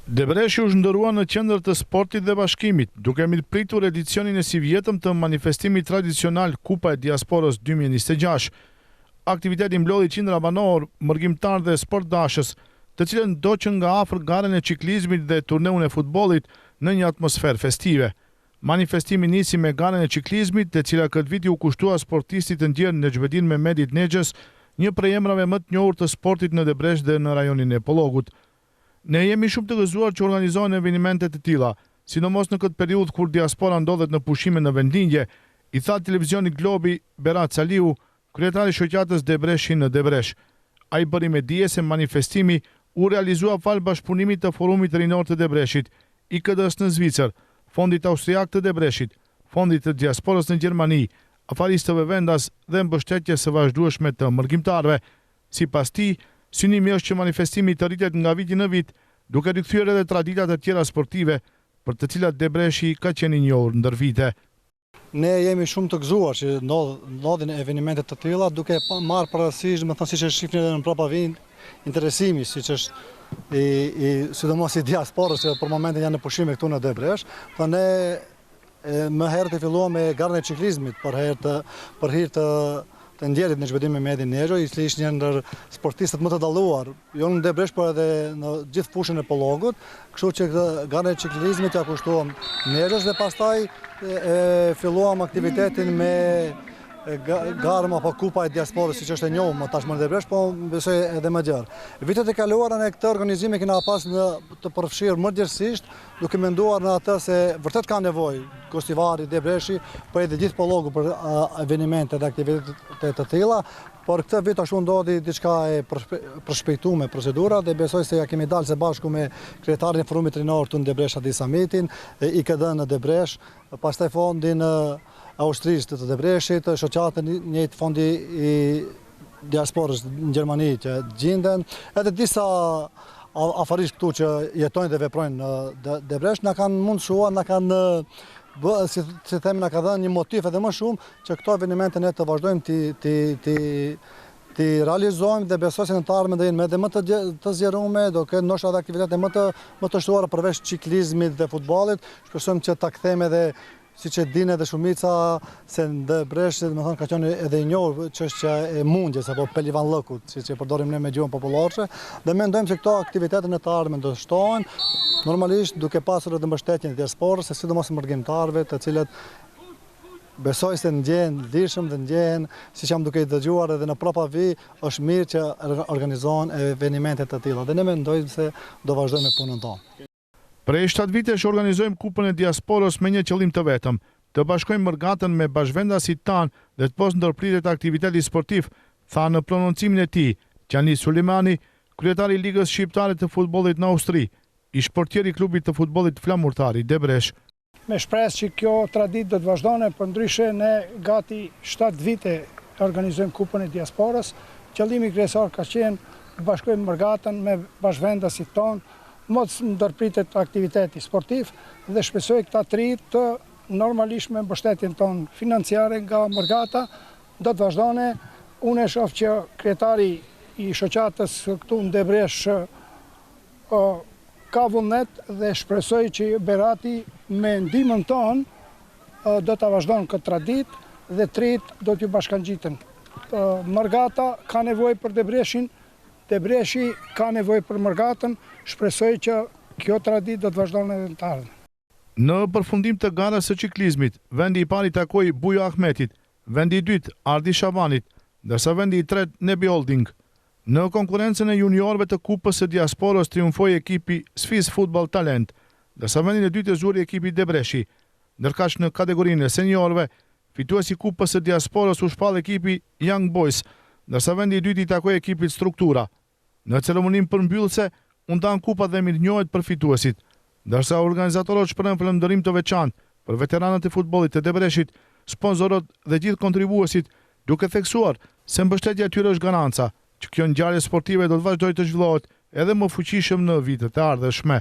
Debreshi u zhndërua në qendër të sportit dhe bashkimit, duke mirëpritur edicionin e sivjetëm të manifestimit tradicional Kupa e Diasporës 2026. Aktiviteti mblodhi qindra banor, mërgjimtar dhe sportdashës, të cilën ndoqën nga afër garën e ciklizmit dhe turneun e futbollit në një atmosferë festive. Manifestimi nisi me garën e ciklizmit, e cila këtë vit u kushtua sportistit të ndjerë Nexhbedin Mehmedit Nexhës, një prej emrave më të njohur të sportit në Debresh dhe në rajonin e Pollogut. Ne jemi shumë të gëzuar që organizohen evenimente të tilla, sidomos në këtë periudhë kur diaspora ndodhet në pushime në vendingje, i tha televizioni Globi Berat Saliu, kryetari i shoqatës Debreshi në Debresh. Ai bëri me dije se manifestimi u realizua fal bashkëpunimit të Forumit Rinor të Debreshit, IKD-s në Zvicër, Fondit Austriak të Debreshit, Fondit të Diasporës në Gjermani, afaristëve vendas dhe mbështetjes së vazhdueshme të mërgjimtarëve. Sipas tij, synimi është që manifestimi të rritet nga viti në vit, duke rikthyer edhe traditat e tjera sportive, për të cilat Debreshi ka qenë i njohur ndër vite. Ne jemi shumë të gëzuar që ndodhin evenimente të tilla, duke marrë parasysh, siç e shihni edhe në prapa vend, interesimi, siç është sidomos i diasporës që për momentin janë në pushime këtu në Debresh. Pra ne më herët e filluam me garën e ciklizmit për hir të ndjerit Nexhbedin Mehmedit Nexhë, i cili ishte një ndër sportistët më të dalluar, jo në Debresh, por edhe në gjithë fushën e Pollogut, kështu që garën e ciklizmit ja kushtuam Nexhës dhe pastaj filluam aktivitetin me garëm apo Kupa e Diasporës, siç është e njohur më tashmë në Debresh, po besoj edhe më gjerë. Vitet e kaluara ne këtë organizim e kena pas të përfshirë më gjerësisht, duke menduar në atë se vërtet ka nevojë Kostivari, Debreshi, po edhe gjithë Pollogu për evenimente dhe aktivitete të tilla. Por këtë vit ashtu ndodhi diçka e përshpejtuar me procedura dhe besoj se ja kemi dalë së bashku me kryetarin e Forumit Rinor të Debresh Adi Samitin, IKD në Debresh, pastaj fondin Austrisë të Debreshit, shoqatën njëjtë fondi i diasporës në Gjermani që gjenden, edhe disa afarisht këtu që jetojnë dhe veprojnë në Debresh, na kanë mundësuar, na kanë si themi, na ka dhënë një motiv edhe më shumë që këto evenimente ne të vazhdojmë të realizojmë dhe besoj se në të ardhmen do jenë edhe më të zgjeruar, do kenë ndoshta edhe aktivitete më të shtuara përveç ciklizmit dhe futbollit. Shpresojmë që ta kthejmë edhe, siç e dinë edhe shumica, se në Debresh domethënë ka qenë edhe i njohur çështja e mundjes apo pelivan lëkut, siç e përdorim ne me gjuhën popullore, dhe mendojmë se këto aktivitete në të ardhmen do shtohen, normalisht duke pasur edhe mbështetjen e diasporës, sidomos mërgjimtarëve, të cilët besoj se ndjehen lirshëm dhe ndjehen, siç jam duke i dëgjuar edhe në prapa vi, është mirë që organizohen evenimente të tilla dhe ne mendojmë se do vazhdojmë me punën tonë. Prej 7 vitesh organizojmë Kupën e Diasporës me një qëllim të vetëm, të bashkojmë mërgatën me bashkëvendasit tanë dhe të posë ndërpritet aktiviteti sportiv, tha në prononcimin e tij Qani Sulimani, kryetari i Ligës Shqiptare të futbollit në Austri, ish portier i klubit të futbollit flamurtar i Debresh. Me shpresë që kjo traditë do të vazhdojnë, për ndryshe ne gati 7 vite organizojmë Kupën e Diasporës. Qëllimi kryesor ka qenë të bashkojmë mërgatën me bashkëvendasit tonë, mos ndërpritet aktiviteti sportiv dhe shpresoj këta të rinj normalisht me mbështetjen tonë financiare nga mërgata do të vazhdojnë. Unë e shoh që kryetari i shoqatës këtu në Debresh ka vullnet dhe shpresoj që Berati me ndihmën tonë do ta vazhdojnë këtë traditë dhe të rinjt do t'ju bashkangjiten. Mërgata ka nevojë për Debreshin, Debreshi ka nevojë për mërgatën, shpresoj që kjo traditë do të vazhdojnë edhe në të ardhmen. Në përfundim të garës së ciklizmit, vendi i parë i takoi Bujo Ahmetit, vendi i dytë Ardi Shabanit, ndërsa vendi i tretë Nebi Holding. Në konkurrencën e juniorëve të Kupës së Diasporës triumfoi ekipi Sfiz Futbol Talent, ndërsa vendin e dytë e zuri ekipi Debreshi. Ndërkaq në kategorinë e seniorëve, fituesi i Kupës së Diasporës u shpall ekipi Young Boys, ndërsa vendi i dytë i takoi ekipit Struktura. Në ceremoninë përmbyllëse, u ndan kupa dhe mirënjohet përfituesit, ndërsa organizatorët shprehen falënderim të veçantë për veteranët e futbollit të Debreshit, sponsorët dhe gjithë kontribuesit, duke theksuar se mbështetja e tyre është garanca që kjo ngjarje sportive do të vazhdojë të zhvillohet edhe më fuqishëm në vitet e ardhshme.